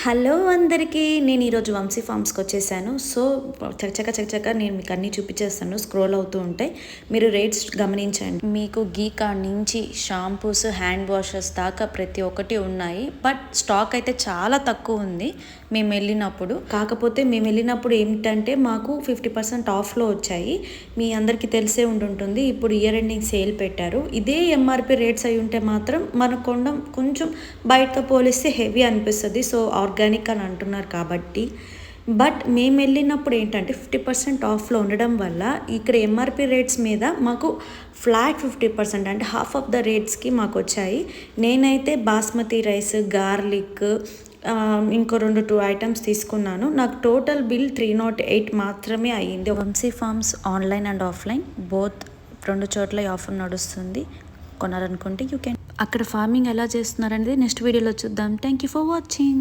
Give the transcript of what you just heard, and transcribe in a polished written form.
Hello అందరికీ, నేను ఈరోజు వంశీ ఫార్మ్స్కి వచ్చేసాను. సో చకచక నేను మీకు అన్నీ చూపించేస్తాను. స్క్రోల్ అవుతూ ఉంటాయి, మీరు రేట్స్ గమనించండి. మీకు గీ కాడ నుంచి షాంపూస్, హ్యాండ్ వాషెస్ దాకా ప్రతి ఒక్కటి ఉన్నాయి. బట్ స్టాక్ అయితే చాలా తక్కువ ఉంది మేము వెళ్ళినప్పుడు. కాకపోతే మేము వెళ్ళినప్పుడు ఏమిటంటే మాకు 50% ఆఫ్లో వచ్చాయి. మీ అందరికీ తెలిసే ఉంటుంటుంది, ఇప్పుడు ఇయర్ ఎండింగ్ సేల్ పెట్టారు. ఇదే ఎంఆర్పి రేట్స్ అయి ఉంటే మాత్రం మన కొంచెం బయటతో పోలిస్తే హెవీ అనిపిస్తుంది. సో ఆర్గానిక్ అని అంటున్నారు కాబట్టి. బట్ మేము వెళ్ళినప్పుడు ఏంటంటే 50% ఆఫ్లో ఉండడం వల్ల ఇక్కడ ఎంఆర్పి రేట్స్ మీద మాకు ఫ్లాట్ 50% అంటే హాఫ్ ఆఫ్ ద రేట్స్కి మాకు వచ్చాయి. నేనైతే బాస్మతి రైస్, గార్లిక్, ఇంకో 2 ఐటమ్స్ తీసుకున్నాను. నాకు టోటల్ బిల్ 308 మాత్రమే అయ్యింది. Vamshi farms online and offline both 2 చోట్ల ఆఫర్ నడుస్తుంది. కొనాలనుకుంటే యూ కెన్. అక్కడ ఫార్మింగ్ ఎలా చేస్తున్నారనేది నెక్స్ట్ వీడియోలో చూద్దాం. Thank you for watching.